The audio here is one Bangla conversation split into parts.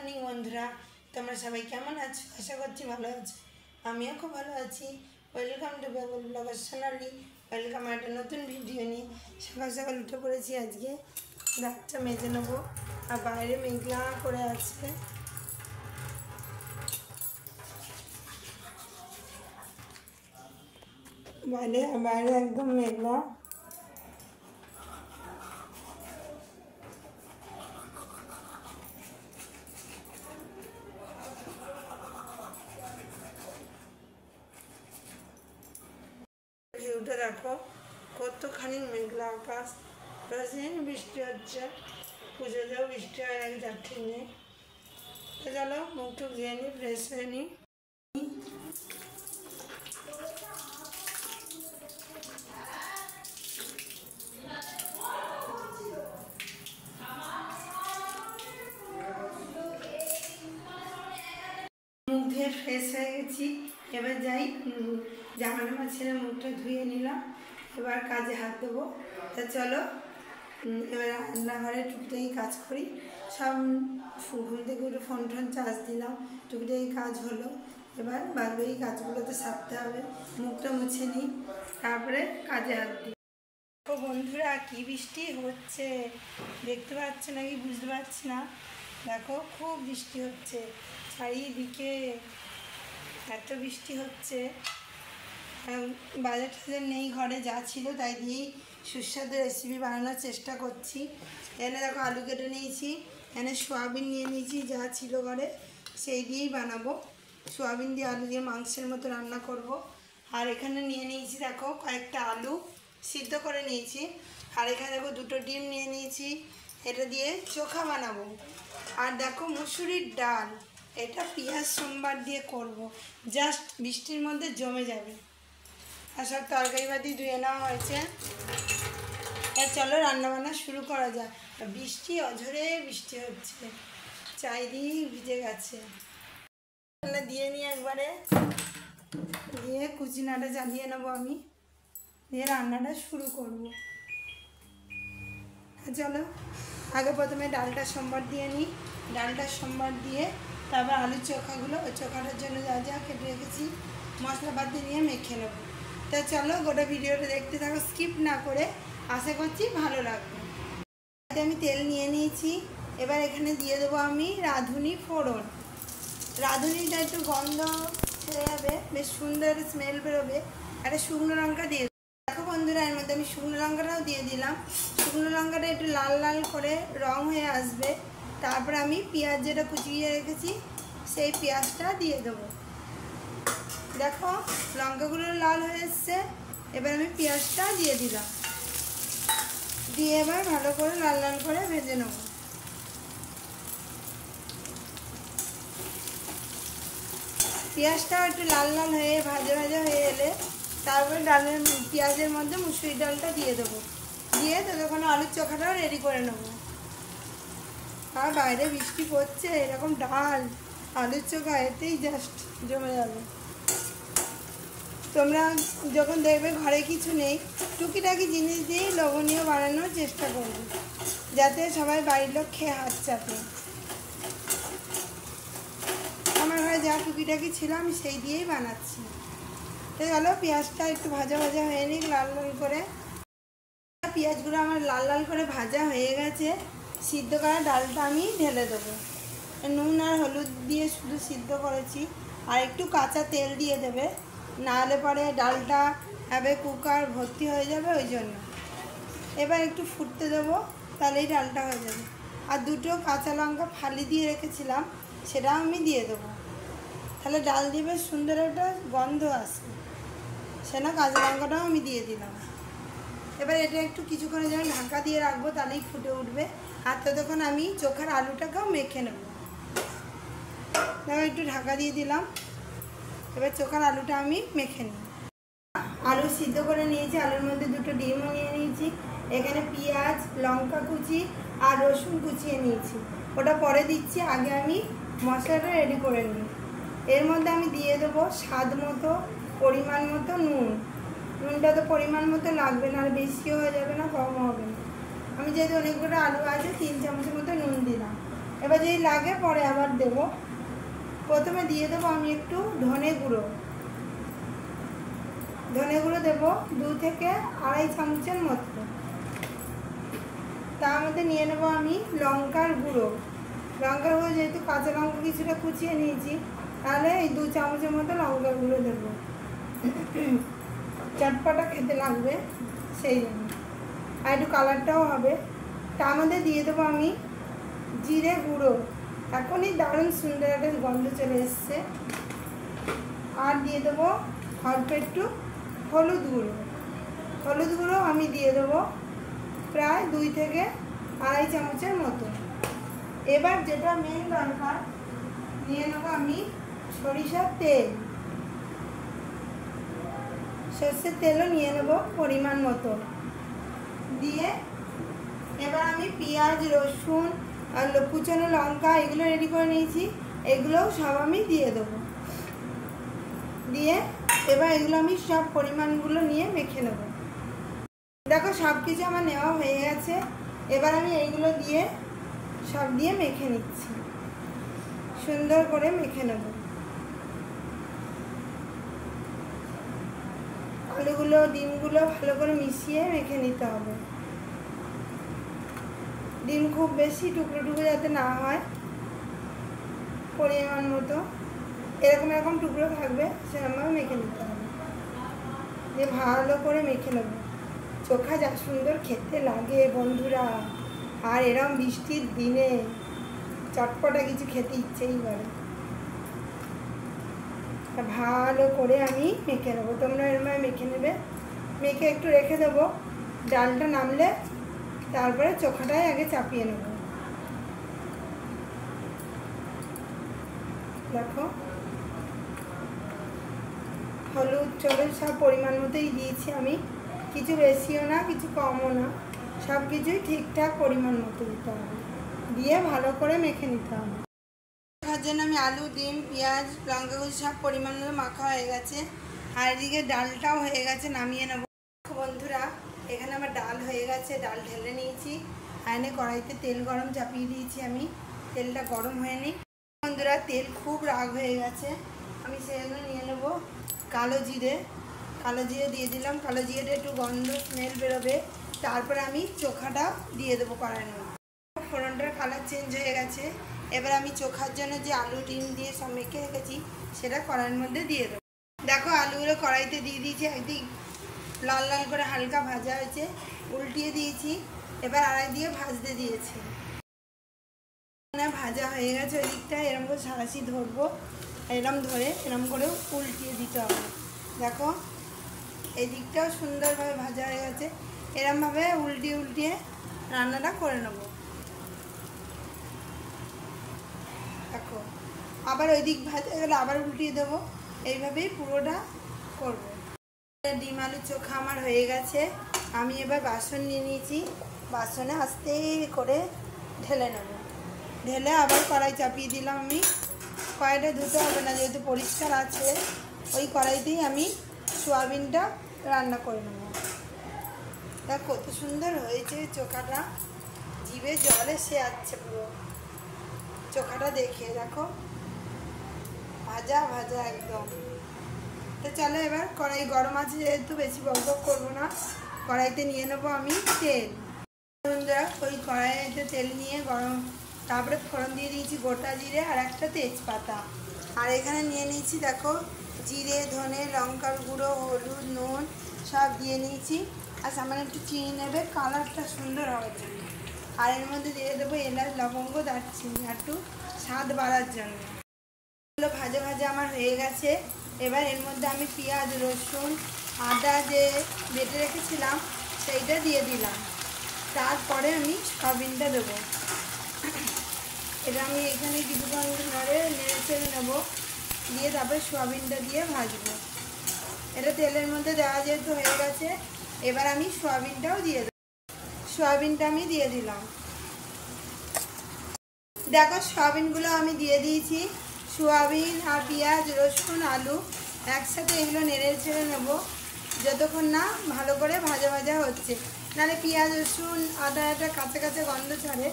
মর্নিং বন্ধুরা, তোমরা সবাই কেমন আছো? আশা করছি ভালো আছো। আমিও খুব ভালো আছি। Welcome to Bengal blogger Sonali. Welcome একটা নতুন ভিডিও নিয়ে। সকাল সকাল উঠে পড়েছি, আজকে রাতটা মেজে নেবো। আর বাইরে মেঘলা করে আছে, বাইরে একদম মেঘলা। ভিউটা দেখো, কতখানি মেঘলা আকাশ। প্রতিদিন বৃষ্টি হচ্ছে, পুজোতেও বৃষ্টি হয় নাকি তার ঠিক নেই। তো চলো মুখ টুক ধুয়ে নিই, ফ্রেশ হয়ে নিই। মুখ ধুয়ে ফ্রেশ হয়ে গেছি, এবার যাই জামা টামা ছেড়ে মুখটা ধুয়ে নিলাম, এবার কাজে হাত দেবো। তা চলো এবার রান্নাঘরে টুকটাই কাজ করি। সব ঘুম থেকে উঠে ফোন চার্জ দিলাম, টুকটাই কাজ হলো। এবার বাদবাকি কাজগুলো তো সারতে হবে। মুখটা মুছে নিই, তারপরে কাজে হাত দিই। ও বন্ধুরা, কি বৃষ্টি হচ্ছে দেখতে পাচ্ছ নাকি বুঝতে পারছি না। দেখো খুব বৃষ্টি হচ্ছে চারিদিকে, এত বৃষ্টি হচ্ছে। বাজার টাজার নেই, ঘরে যা ছিল তাই দিয়েই সুস্বাদু রেসিপি বানানোর চেষ্টা করছি। এখানে দেখো আলু কেটে নিয়েছি, এখানে সোয়াবিন নিয়ে নিয়েছি, যা ছিল ঘরে সেই দিয়েই বানাবো। সোয়াবিন দিয়ে আলু দিয়ে মাংসের মতো রান্না করব। আর এখানে নিয়ে নিয়েছি দেখো কয়েকটা আলু সিদ্ধ করে নিয়েছি। আর এখানে দেখো দুটো ডিম নিয়ে নিয়েছি, এটা দিয়ে চোখা বানাবো। আর দেখো মুসুরির ডাল, এটা পেঁয়াজ সোমবার দিয়ে করব, জাস্ট বৃষ্টির মধ্যে জমে যাবে। আর সব তরকারি বাতি ধুয়ে নেওয়া হয়েছে। আর চলো রান্নাবান্না শুরু করা যাক। বৃষ্টি অঝরে বৃষ্টি হচ্ছে, চারিদিক ভিজে গেছে। দিয়ে নিয়ে একবারে দিয়ে কুচিনাটা জ্বালিয়ে নেবো আমি, দিয়ে রান্নাটা শুরু করব। চলো আগে প্রথমে ডালটা সম্বার দিয়ে নিই। ডালটা সম্বার দিয়ে তারপর আলুর চোখাগুলো, ওই চোখাটার জন্য যা যা কেটে রেখেছি মশলাপাতি নিয়ে মেখে নেবো। তা চলো গোটা ভিডিওটা দেখতে থাকো, স্কিপ না করে। আশা করছি ভালো লাগবে। আমি তেল নিয়ে নিয়েছি, এবার এখানে দিয়ে দেবো আমি রাঁধুনি ফোড়ন। রাঁধুনিটা একটু গন্ধ ছেড়ে যাবে, বেশ সুন্দর স্মেল বেরোবে। একটা শুকনো লঙ্কা দিয়ে দেখো বন্ধুরা, এর মধ্যে আমি শুকনো লঙ্কাটাও দিয়ে দিলাম। শুকনো লঙ্কাটা একটু লাল লাল করে রং হয়ে আসবে, তারপর আমি পেঁয়াজ যেটা কুচিয়ে রেখেছি সেই পেঁয়াজটা দিয়ে দেবো। দেখো লঙ্কাগুলো লাল হয়ে এসছে, এবার আমি পেঁয়াজটা দিয়ে দিলাম, দিয়ে এবার ভালো করে লাল লাল করে ভেজে নেব। পেঁয়াজটা একটু লাল লাল হয়ে ভাজা ভাজা হয়ে এলে তারপরে ডালের পেঁয়াজের মধ্যে মুসুরির ডালটা দিয়ে দেবো, দিয়ে ততক্ষণ আলুর চোখাটাও রেডি করে নেবো। আর বাইরে বৃষ্টি পড়ছে, এরকম ডাল আলুর চোখা এতেই জাস্ট জমে যাবে। তোমরা যখন দেখবে ঘরে কিছু নেই, টুকিটাকি জিনিস দিয়েই লোভনীয় বানানোর চেষ্টা করবে, যাতে সবাই বাড়ির লোক খেয়ে হাত চাপে। আমার ঘরে যা টুকিটাকি ছিল আমি সেই দিয়েই বানাচ্ছি। তো চলো পেঁয়াজটা একটু ভাজা ভাজা হয়ে নিক লাল লাল করে। পেঁয়াজগুলো আমার লাল লাল করে ভাজা হয়ে গেছে, সিদ্ধ করা ডালটা আমি ঢেলে দেবো। নুন আর হলুদ দিয়ে শুধু সিদ্ধ করেছি, আর একটু কাঁচা তেল দিয়ে দেবে, নাহলে পরে ডালটা হবে কুকার ভর্তি হয়ে যাবে, ওই জন্য। এবার একটু ফুটতে দেবো, তাহলেই ডালটা হয়ে যাবে। আর দুটো কাঁচা লঙ্কা ফালি দিয়ে রেখেছিলাম, সেটাও আমি দিয়ে দেবো, তাহলে ডাল দিয়ে বেশ সুন্দর একটা গন্ধ আসবে। সেটা কাঁচা লঙ্কাটাও আমি দিয়ে দিলাম। এবার এটা একটু কিছুক্ষণের জন্য ঢাকা দিয়ে রাখবো, তাহলেই ফুটে উঠবে। আর ততক্ষণ আমি চোখার আলুটাকেও মেখে নেব। একটু ঢাকা দিয়ে দিলাম, এবার চোখার আলুটা আমি মেখে নিই। আলু সিদ্ধ করে নিয়েছি, আলুর মধ্যে দুটো ডিমও নিয়ে নিয়েছি। এখানে পেঁয়াজ লঙ্কা কুচি আর রসুন কুচিয়ে নিয়েছি, ওটা পরে দিচ্ছি, আগে আমি মশলাটা রেডি করে নিই। এর মধ্যে আমি দিয়ে দেবো স্বাদ মতো পরিমাণ মতো নুন। নুনটা তো পরিমাণ মতো লাগবে না, আর বেশিও হয়ে যাবে না কমও হবে না। আমি যেহেতু অনেকগুলো আলু আছে 3 চামচের মতো নুন দিলাম। এবার যদি লাগে পরে আবার দেব। প্রথমে দিয়ে দেবো আমি একটু ধনে গুঁড়ো দেবো 2 থেকে আড়াই চামচের মতো। তার মধ্যে নিয়ে নেবো আমি লঙ্কার গুঁড়ো যেহেতু কাঁচা লঙ্কা কিছুটা কুচিয়ে নিয়েছি, তাহলে এই 2 চামচের মতো লঙ্কার গুঁড়ো দেবো, চটপটা খেতে লাগবে সেই জন্য, আর একটু কালারটাও হবে। তার মধ্যে দিয়ে দেবো আমি জিরে গুঁড়ো, এখনই দারুণ সুন্দর একটা গন্ধ চলে এসছে। আর দিয়ে দেবো অল্প একটু হলুদ গুঁড়ো আমি দিয়ে দেবো প্রায় 2 থেকে আড়াই চামচের মতো। এবার যেটা মেন দরকার, নিয়ে নেবো আমি সরিষার তেল, সর্ষের তেলও নিয়ে নেবো পরিমাণ মতো। দিয়ে এবার আমি পেঁয়াজ, রসুন আর কুচানো লঙ্কা এগুলো রেডি করে নিয়েছি, এগুলোও সব আমি দিয়ে দেবো। দিয়ে এবার এগুলো আমি সব পরিমাণগুলো নিয়ে মেখে নেব। দেখো সব কিছু আমার নেওয়া হয়ে গেছে। এবার আমি এইগুলো দিয়ে সব দিয়ে মেখে নিচ্ছি, সুন্দর করে মেখে নেব। আলুগুলো ডিমগুলো ভালো করে মিশিয়ে মেখে নিতে হবে। ডিম খুব বেশি টুকরো যাতে না হয়, পরিমাণ মতো এরকম টুকরো থাকবে সেরকমভাবে মেখে নিতে হবে। দিয়ে ভালো করে মেখে নেব। চোখা যা সুন্দর খেতে লাগে বন্ধুরা, আর এরকম বৃষ্টির দিনে চটপটা কিছু খেতে ইচ্ছেই করে। ভালো করে আমি মেখে নেবো, তোমরা এরকম মেখে নেবে। মেখে একটু রেখে দেবো, ডালটা নামলে তারপরে চোখাটাই আগে চাপিয়ে নেব। দেখো হলুদ সব পরিমাণ মতোই দিয়েছি আমি, কিছু বেশিও না কিছু কমও না, সব কিছুই ঠিকঠাক পরিমাণ মতো দিতে হবে। দিয়ে ভালো করে মেখে নিতে হবে। তার জন্য আমি আলু, ডিম, পেঁয়াজ, লঙ্কা কুচি সব পরিমাণ মতো মাখা হয়ে গেছে, আর এদিকে ডালটাও হয়ে গেছে, নামিয়ে নেব। বন্ধুরা এখানে আমার ডাল হয়ে গেছে, ডাল ঢেলে নিয়েছি। আয়নে কড়াইতে তেল গরম চাপিয়ে দিয়েছি আমি, তেলটা গরম হয়নি। বন্ধুরা তেল খুব রাগ হয়ে গেছে, আমি সেজন্য নিয়ে নেবো কালো জিরে দিয়ে দিলাম। কালো জিরেটা একটু গন্ধ স্মেল বেরোবে, তারপরে আমি চোখাটা দিয়ে দেবো কড়াইয়ের মধ্যে। ফোড়নটার কালার চেঞ্জ হয়ে গেছে। এবার আমি চোখার জন্য যে আলু ডিম দিয়ে সব মেখে রেখেছি সেটা কড়াইয়ের মধ্যে দিয়ে দেবো। দেখো আলুগুলো কড়াইতে দিয়ে দিয়েছি, একদিক লাল লাল করে হালকা ভাজা হয়েছে, উল্টিয়ে দিয়েছি। এবার আড়াই দিয়ে ভাজতে দিয়েছি, ভাজা হয়ে গেছে। ওই দিকটা এরকম করে সাঁড়াশি ধরবো, এরম ধরে এরম করে উল্টিয়ে দিতে হবে। দেখো এই দিকটাও সুন্দরভাবে ভাজা হয়ে গেছে, এরমভাবে উল্টিয়ে রান্নাটা করে নেব। দেখো আবার ওই দিক ভাজা গেলে আবার উল্টিয়ে দেবো, এইভাবেই পুরোটা করবো। ডিম আলু চোখা আমার হয়ে গেছে। আমি এবার বাসন নিয়ে নিয়েছি, বাসনে আস্তে করে ঢেলে নেব। ঢেলে আবার কড়াই চাপিয়ে দিলাম আমি। কড়াইটা ধুতে হবে না, যেহেতু পরিষ্কার আছে। ওই কড়াইতেই আমি সোয়াবিনটা রান্না করে নেব। দেখ কত সুন্দর হয়েছে চোখাটা, জিভে জল এসে যাচ্ছে পুরো চোখাটা দেখে। দেখো ভাজা ভাজা একদম। তো চলো এবার কড়াই গরম আছে যেহেতু বেশি বকবক করবো না, কড়াইতে নিয়ে নেবো আমি তেল। ওই কড়াইতে তেল নিয়ে গরম, তারপরে ফোড়ন দিয়ে দিয়েছি গোটা জিরে আর একটা তেজপাতা। আর এখানে নিয়ে নিয়েছি দেখো জিরে, ধনে, লঙ্কার গুঁড়ো, হলুদ, নুন সব দিয়ে নিয়েছি। আর সামান্য একটু চিনি নেবে কালারটা সুন্দর হওয়ার জন্য। আর এর মধ্যে দিয়ে দেবো এলাচ, লবঙ্গ, দারচিনি একটু স্বাদ বাড়ার জন্য। এগুলো ভাজা ভাজা আমার হয়ে গেছে। এবার এর মধ্যে আমি পেঁয়াজ, রসুন, আদা যে বেটে রেখেছিলাম সেইটা দিয়ে দিলাম। তারপরে আমি সয়াবিনটা দেবো। এটা আমি এখানে কিছুক্ষণ ধরে নেড়ে চেড়ে নেবো, দিয়ে তারপরে সয়াবিনটা দিয়ে ভাজবো। এটা তেলের মধ্যে দেওয়া যেহেতু হয়ে গেছে, এবার আমি সয়াবিনটাও দিয়ে দেবো। সয়াবিনটা আমি দিয়ে দিলাম। দেখো সয়াবিনগুলো আমি দিয়ে দিয়েছি। সয়াবিন আর পেঁয়াজ, রসুন, আলু একসাথে এগুলো নেড়ে ছেড়ে নেবো যতক্ষণ না ভালো করে ভাজা ভাজা হচ্ছে, নাহলে পেঁয়াজ, রসুন, আদা একটা কাঁচা কাঁচা গন্ধ ছাড়ে,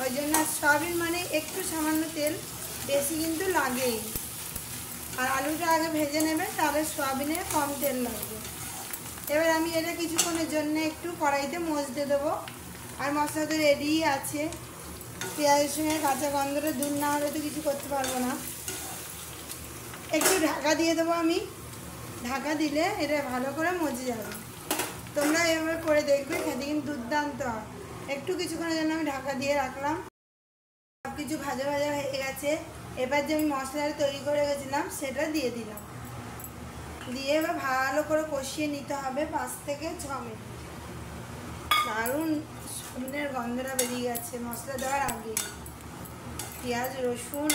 ওই জন্য সয়াবিন মানে একটু সামান্য তেল, বেশি কিন্তু লাগেই। আর আলুটা আগে ভেজে নেবে, তাহলে সয়াবিনে কম তেল লাগবে। এবার আমি এটা কিছুক্ষণের জন্য একটু কড়াইতে মজতে দেবো। আর মশলা তো রেডিই আছে। পেঁয়াজের সঙ্গে কাঁচা গন্ধটা দূর না হলে তো কিছু করতে পারবো না। একটু ঢাকা দিয়ে দেবো আমি। ঢাকা দিলে এটা ভালো করে মজে যাবে। তোমরা এভাবে করে দেখবে, খেতে কিন্তু দুর্দান্ত হয়। একটু কিছুক্ষণের জন্য আমি ঢাকা দিয়ে রাখলাম। সব কিছু ভাজা ভাজা হয়ে গেছে। এবার যে আমি মশলাটা তৈরি করে রেখেছিলাম সেটা দিয়ে দিলাম। দিয়ে এবার ভালো করে কষিয়ে নিতে হবে 5 থেকে 6 মিনিট। দারুণ সয়াবিনের গন্ধটা বেরিয়ে গেছে মশলা দেওয়ার আগে। পেঁয়াজ রসুন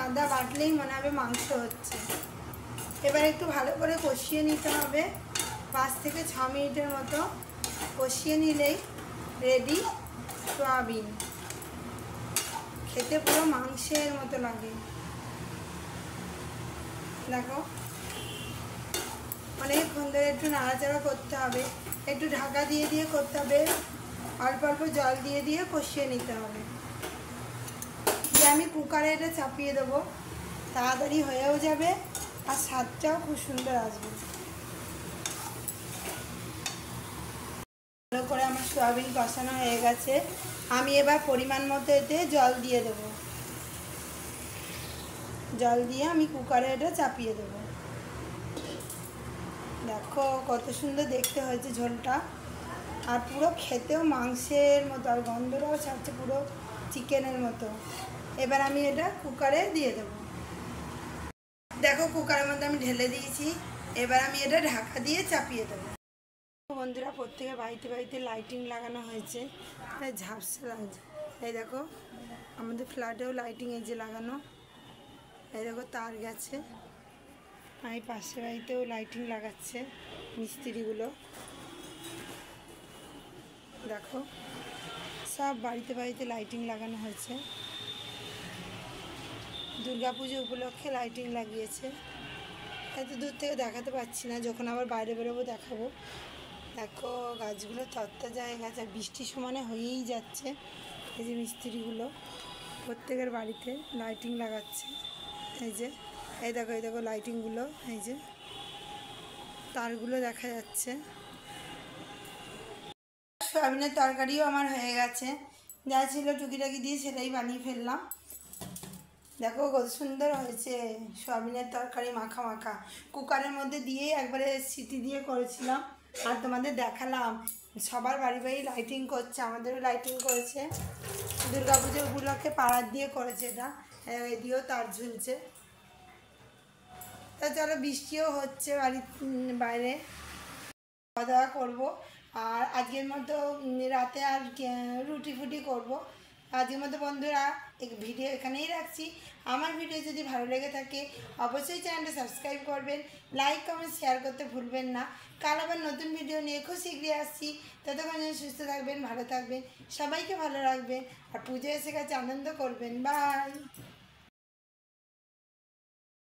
আদা বাটলেই মনে হবে মাংস হচ্ছে। এবার একটু ভালো করে কষিয়ে নিতে হবে 5 থেকে 6 মিনিটের মতো। কষিয়ে নিলেই রেডি সয়াবিন। খেতে পুরো মাংসের মতো লাগে। দেখো অনেকক্ষণ ধরে একটু নাড়াচাড়া করতে হবে, একটু ঢাকা দিয়ে দিয়ে করতে হবে, অল্প অল্প জল দিয়ে দিয়ে কষিয়ে নিতে হবে। দিয়ে আমি কুকারে এটা চাপিয়ে দেবো, তাড়াতাড়ি হয়েও যাবে আর স্বাদটাও খুব সুন্দর আসবে। ভালো করে আমার সয়াবিন কষানো হয়ে গেছে। আমি এবার পরিমাণ মতো এতে জল দিয়ে দেবো। জল দিয়ে আমি কুকারে এটা চাপিয়ে দেবো। দেখো কত সুন্দর দেখতে হয়েছে ঝোলটা, আর পুরো খেতেও মাংসের মতো, আর গন্ধটাও ছাড়ছে পুরো চিকেনের মতো। এবার আমি এটা কুকারে দিয়ে দেবো। দেখো কুকারের মধ্যে আমি ঢেলে দিয়েছি। এবার আমি এটা ঢাকা দিয়ে চাপিয়ে দেবো। বন্ধুরা, প্রত্যেকের বাড়িতে বাড়িতে লাইটিং লাগানো হয়েছে, ঝাপসা লাগছে। এই দেখো আমাদের ফ্ল্যাটেও লাইটিং এই যে লাগানো। এই দেখো তার গেছে। আর এই পাশের বাড়িতেও লাইটিং লাগাচ্ছে মিস্ত্রিগুলো। দেখো সব বাড়িতে বাড়িতে লাইটিং লাগানো হয়েছে। দুর্গাপুজো উপলক্ষে লাইটিং লাগিয়েছে। এত দূর থেকে দেখাতে পাচ্ছি না, যখন আবার বাইরে বেরোবো দেখাবো। দেখো গাছগুলো তরতাজা হয়ে গেছে, আর বৃষ্টির সমানে হয়েই যাচ্ছে। এই যে মিস্ত্রিগুলো প্রত্যেকের বাড়িতে লাইটিং লাগাচ্ছে। এই দেখো লাইটিংগুলো, এই যে তারগুলো দেখা যাচ্ছে। সয়াবিনের তরকারিও আমার হয়ে গেছে, যা ছিল টুকিটাকি দিয়ে সেটাই বানিয়ে ফেললাম। দেখো কত সুন্দর হয়েছে সয়াবিনের তরকারি, মাখা মাখা। কুকারের মধ্যে দিয়ে একবারে সিটি দিয়ে করেছিলাম, আর তোমাদের দেখালাম। সবার বাড়ি বাড়ি লাইটিং করছে, আমাদেরও লাইটিং করেছে। দুর্গাপুজো উপলক্ষে পাড়ার দিয়ে করেছে এটা। এদিকেও তার ঝুলছে। তা চলো, বৃষ্টিও হচ্ছে বাড়ির বাইরে। খাওয়া দাওয়া করবো। আর আজকের মতো রাতে আর রুটি ফুটি করবো। আজকের মতো বন্ধুরা ভিডিও এখানেই রাখছি। আমার ভিডিও যদি ভালো লেগে থাকে অবশ্যই চ্যানেলটা সাবস্ক্রাইব করবেন, লাইক কমেন্ট শেয়ার করতে ভুলবেন না। কাল আবার নতুন ভিডিও নিয়ে খুব শীঘ্রই আসছি। ততক্ষণ সুস্থ থাকবেন, ভালো থাকবেন, সবাইকে ভালো রাখবেন। আর পুজো এসে গেছে, আনন্দ করবেন। বাই।